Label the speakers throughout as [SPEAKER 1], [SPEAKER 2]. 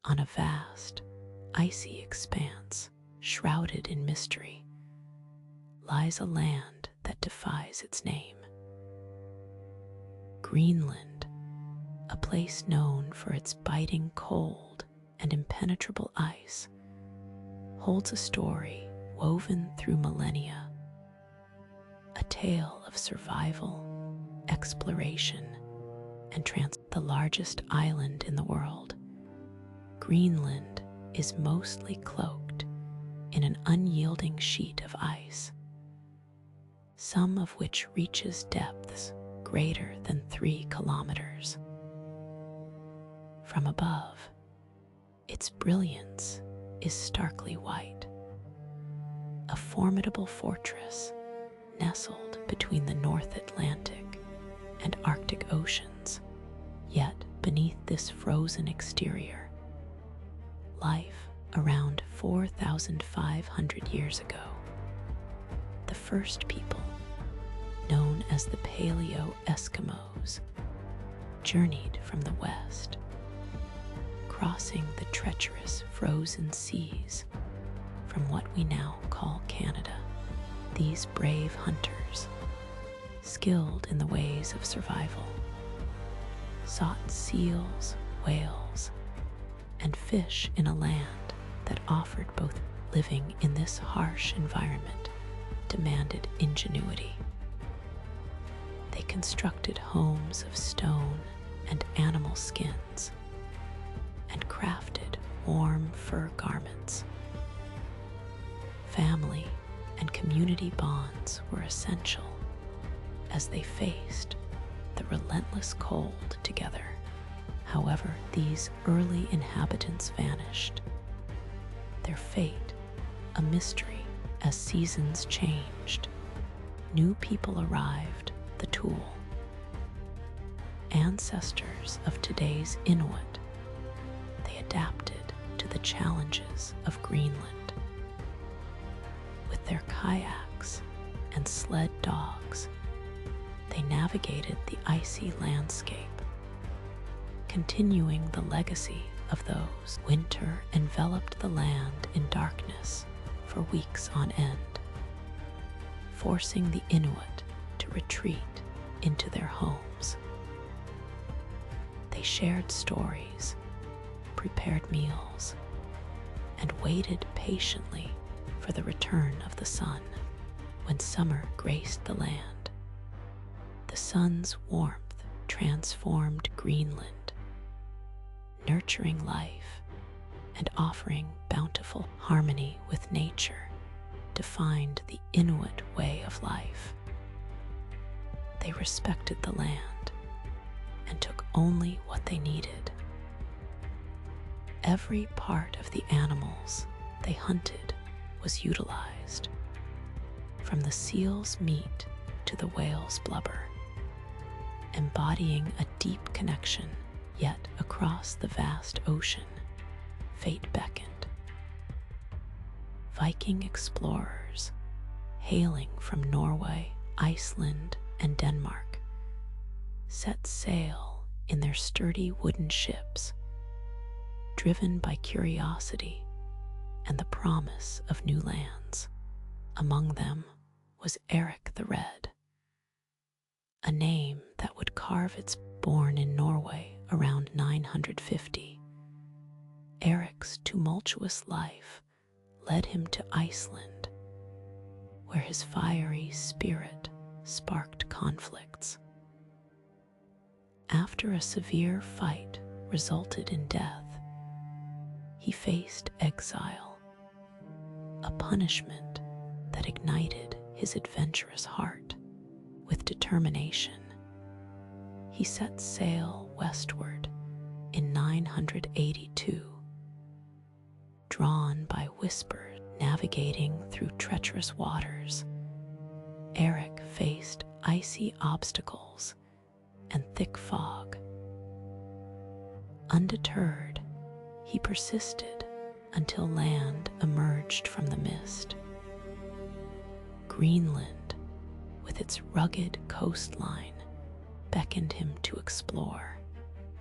[SPEAKER 1] On a vast, icy expanse, shrouded in mystery, lies a land that defies its name. Greenland, a place known for its biting cold and impenetrable ice, holds a story woven through millennia, a tale of survival, exploration, and the largest island in the world. Greenland is mostly cloaked in an unyielding sheet of ice, some of which reaches depths greater than 3 kilometers. From above, its brilliance is starkly white, a formidable fortress nestled between the North Atlantic and Arctic oceans. Yet beneath this frozen exterior, life around 4,500 years ago, the first people, known as the Paleo-Eskimos, journeyed from the west, crossing the treacherous frozen seas from what we now call Canada. These brave hunters, skilled in the ways of survival, sought seals, whales, and fish in a land that offered both. Living in this harsh environment demanded ingenuity. They constructed homes of stone and animal skins and crafted warm fur garments. Family and community bonds were essential as they faced the relentless cold together. However, these early inhabitants vanished, their fate a mystery. As seasons changed, new people arrived, the tool, ancestors of today's Inuit. They adapted to the challenges of Greenland. With their kayaks and sled dogs, they navigated the icy landscape, continuing the legacy of those. Winter enveloped the land in darkness for weeks on end, forcing the Inuit to retreat into their homes. They shared stories, prepared meals, and waited patiently for the return of the sun. When summer graced the land, the sun's warmth transformed Greenland, nurturing life and offering bountiful harmony with nature, defined the Inuit way of life. They respected the land and took only what they needed. Every part of the animals they hunted was utilized, from the seal's meat to the whale's blubber, embodying a deep connection. Yet across the vast ocean, fate beckoned. Viking explorers, hailing from Norway, Iceland, and Denmark, set sail in their sturdy wooden ships, driven by curiosity and the promise of new lands. Among them was Eric the Red, a name that would carve its. Born in Norway around 950, Eric's tumultuous life led him to Iceland, where his fiery spirit sparked conflicts. After a severe fight resulted in death, he faced exile, a punishment that ignited his adventurous heart. With determination, he set sail westward in 982, drawn by whispers. Navigating through treacherous waters, Eric faced icy obstacles and thick fog. Undeterred, he persisted until land emerged from the mist. Greenland, with its rugged coastline, beckoned him to explore.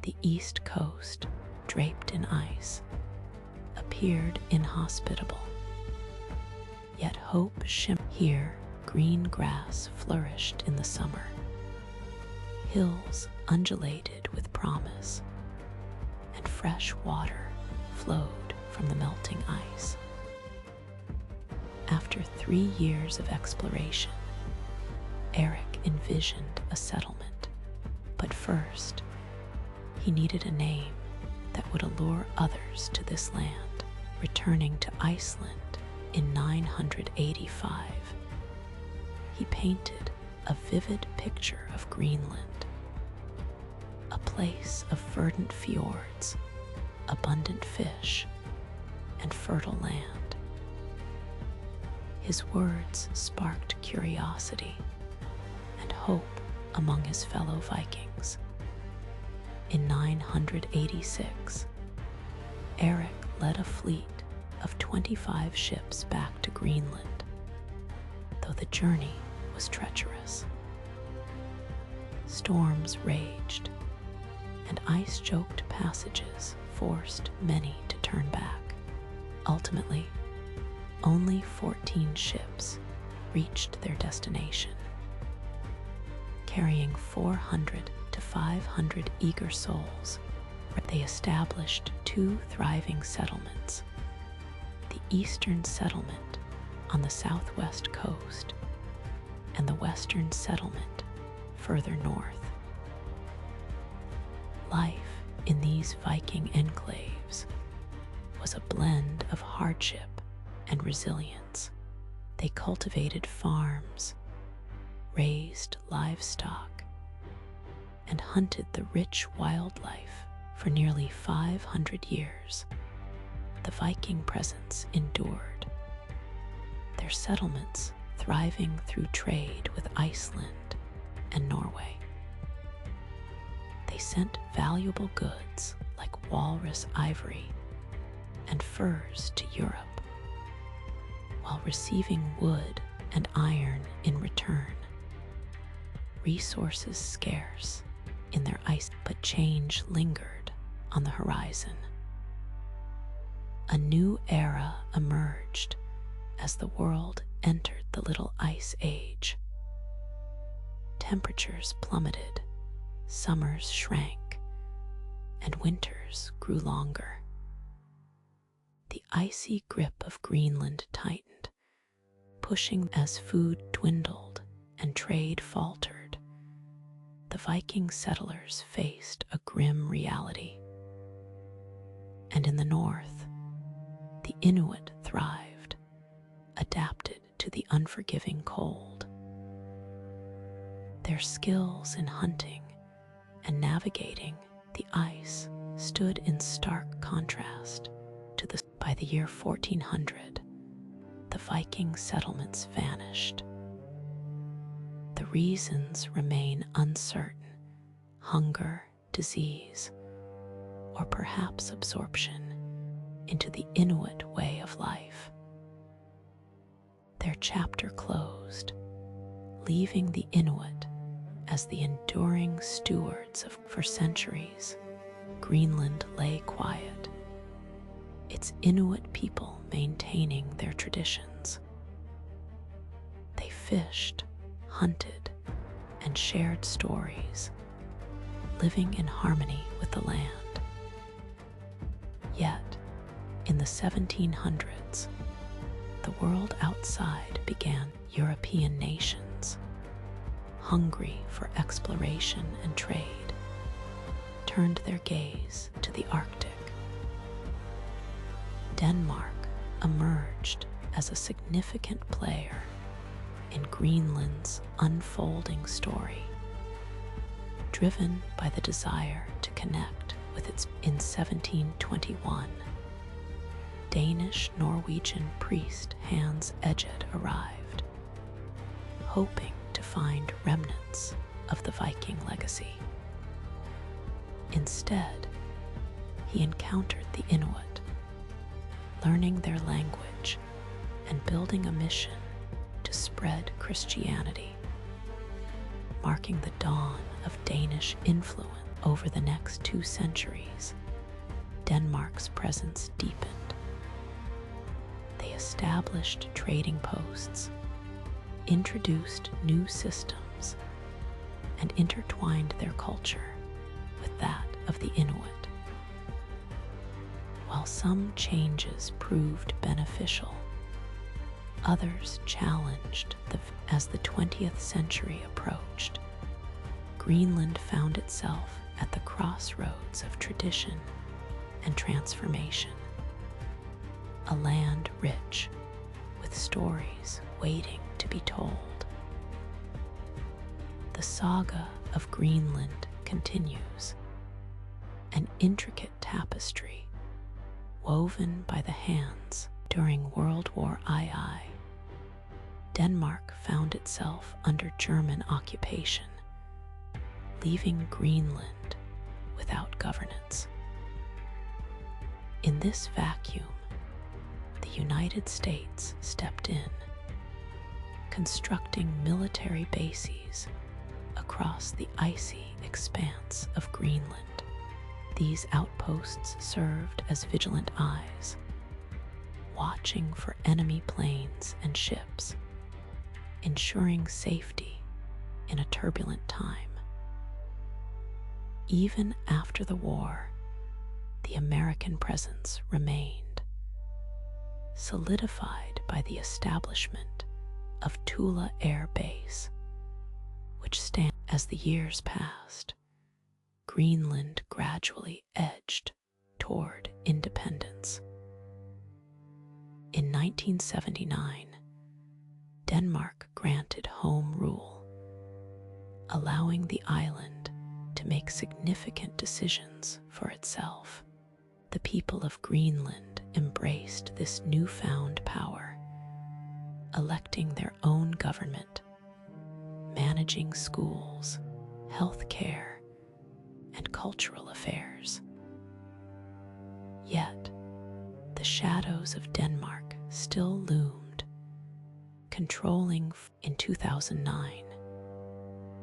[SPEAKER 1] The east coast, draped in ice, appeared inhospitable. Yet hope shimmered. Here, green grass flourished in the summer. Hills undulated with promise, and fresh water flowed from the melting ice. After 3 years of exploration, Eric envisioned a settlement, but first, he needed a name that would allure others to this land. Returning to Iceland in 985, he painted a vivid picture of Greenland, a place of verdant fjords, abundant fish, and fertile land. His words sparked curiosity and hope among his fellow Vikings. In 986, Eric led a fleet of 25 ships back to Greenland, though the journey was treacherous. Storms raged, and ice-choked passages forced many to turn back. Ultimately, only 14 ships reached their destination, carrying 400 to 500 eager souls. They established 2 thriving settlements: the Eastern Settlement on the southwest coast and the Western Settlement further north. Life in these Viking enclaves was a blend of hardship and resilience. They cultivated farms, raised livestock, and hunted the rich wildlife for nearly 500 years. The Viking presence endured, their settlements thriving through trade with Iceland and Norway. They sent valuable goods like walrus ivory and furs to Europe, while receiving wood and iron in return. Resources scarce in their ice, but change lingered on the horizon. A new era emerged as the world entered the Little Ice Age. Temperatures plummeted, summers shrank, and winters grew longer. The icy grip of Greenland tightened, pushing as food dwindled and trade faltered. The Viking settlers faced a grim reality. And in the north, the Inuit thrived, adapted to the unforgiving cold. Their skills in hunting and navigating the ice stood in stark contrast to the. By the year 1400, the Viking settlements vanished. The reasons remain uncertain: hunger, disease, or perhaps absorption into the Inuit way of life. Their chapter closed, leaving the Inuit as the enduring stewards of. For centuries, Greenland lay quiet, its Inuit people maintaining their traditions. They fished, hunted, and shared stories, living in harmony with the land. Yet, in the 1700s, the world outside began. European nations, hungry for exploration and trade, turned their gaze to the Arctic. Denmark emerged as a significant player in Greenland's unfolding story, driven by the desire to connect with its. In 1721, Danish-Norwegian priest Hans Egede arrived, hoping to find remnants of the Viking legacy. Instead, he encountered the Inuit, learning their language and building a mission to spread Christianity, marking the dawn of Danish influence. Over the next 2 centuries, Denmark's presence deepened, established trading posts, introduced new systems, and intertwined their culture with that of the Inuit. While some changes proved beneficial, others challenged as the 20th century approached. Greenland found itself at the crossroads of tradition and transformation, a land rich with stories waiting to be told. The saga of Greenland continues, an intricate tapestry woven by the hands. During World War II, Denmark found itself under German occupation, leaving Greenland without governance. In this vacuum, the United States stepped in, constructing military bases across the icy expanse of Greenland. These outposts served as vigilant eyes, watching for enemy planes and ships, ensuring safety in a turbulent time. Even after the war, the American presence remained, solidified by the establishment of Tula Air Base, which stands. As the years passed, Greenland gradually edged toward independence. In 1979, Denmark granted home rule, allowing the island to make significant decisions for itself. The people of Greenland embraced this newfound power, electing their own government, managing schools, health care, and cultural affairs. Yet, the shadows of Denmark still loomed, controlling. In 2009,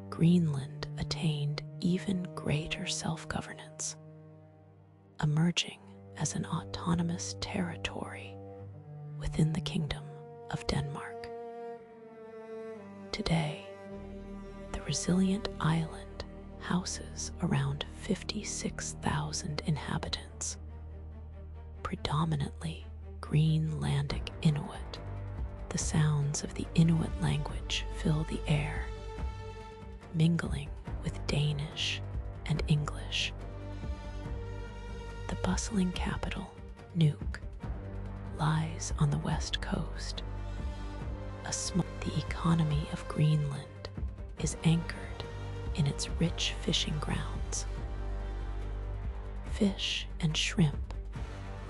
[SPEAKER 1] Greenland attained even greater self-governance, emerging as an autonomous territory within the Kingdom of Denmark. Today, the resilient island houses around 56,000 inhabitants, predominantly Greenlandic Inuit. The sounds of the Inuit language fill the air, mingling with Danish and English. The bustling capital, Nuuk, lies on the west coast. The economy of Greenland is anchored in its rich fishing grounds. Fish and shrimp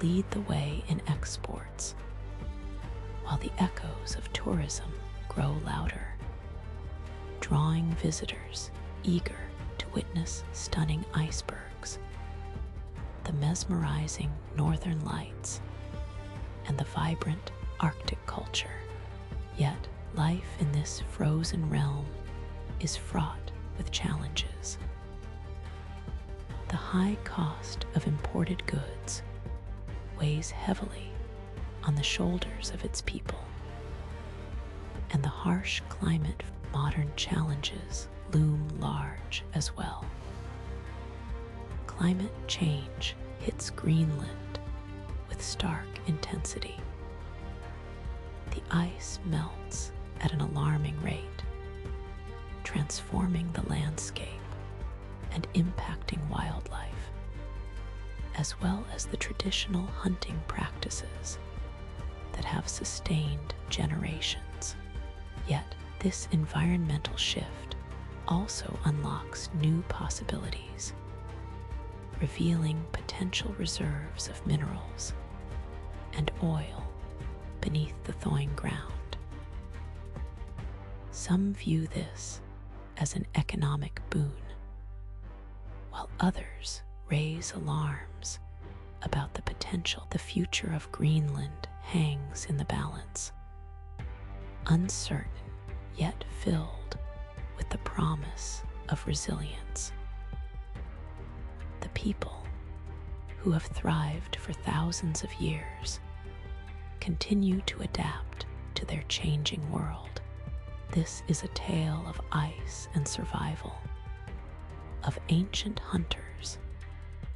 [SPEAKER 1] lead the way in exports, while the echoes of tourism grow louder, drawing visitors eager to witness stunning icebergs, the mesmerizing northern lights, and the vibrant Arctic culture. Yet, life in this frozen realm is fraught with challenges. The high cost of imported goods weighs heavily on the shoulders of its people, and the harsh climate. Modern challenges loom large as well. Climate change hits Greenland with stark intensity. The ice melts at an alarming rate, transforming the landscape and impacting wildlife, as well as the traditional hunting practices that have sustained generations. Yet, this environmental shift also unlocks new possibilities, revealing potential reserves of minerals and oil beneath the thawing ground. Some view this as an economic boon, while others raise alarms about the potential. The future of Greenland hangs in the balance, uncertain yet filled with the promise of resilience. The people, who have thrived for thousands of years, continue to adapt to their changing world. This is a tale of ice and survival, of ancient hunters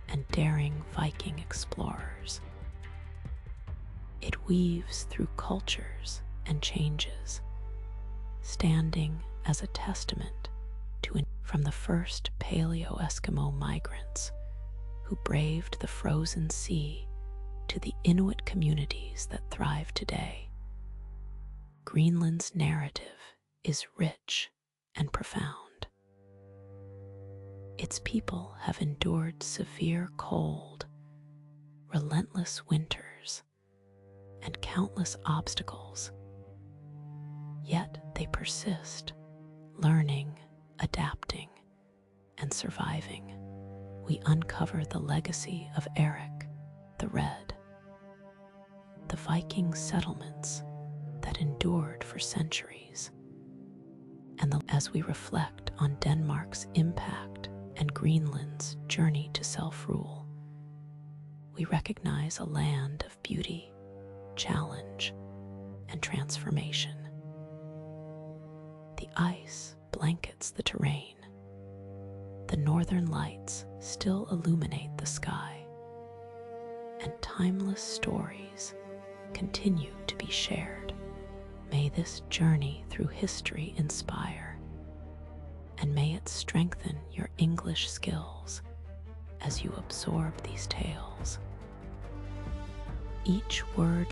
[SPEAKER 1] and daring Viking explorers. It weaves through cultures and changes, standing as a testament to from the first Paleo-Eskimo migrants who braved the frozen sea to the Inuit communities that thrive today. Greenland's narrative is rich and profound. Its people have endured severe cold, relentless winters, and countless obstacles. Yet they persist, learning, adapting, and surviving. We uncover the legacy of Eric the Red, the Viking settlements that endured for centuries, and as we reflect on Denmark's impact and Greenland's journey to self-rule, we recognize a land of beauty, challenge, and transformation. The ice blankets the terrain. The northern lights still illuminate the sky, and timeless stories continue to be shared. May this journey through history inspire, and may it strengthen your English skills as you absorb these tales. Each word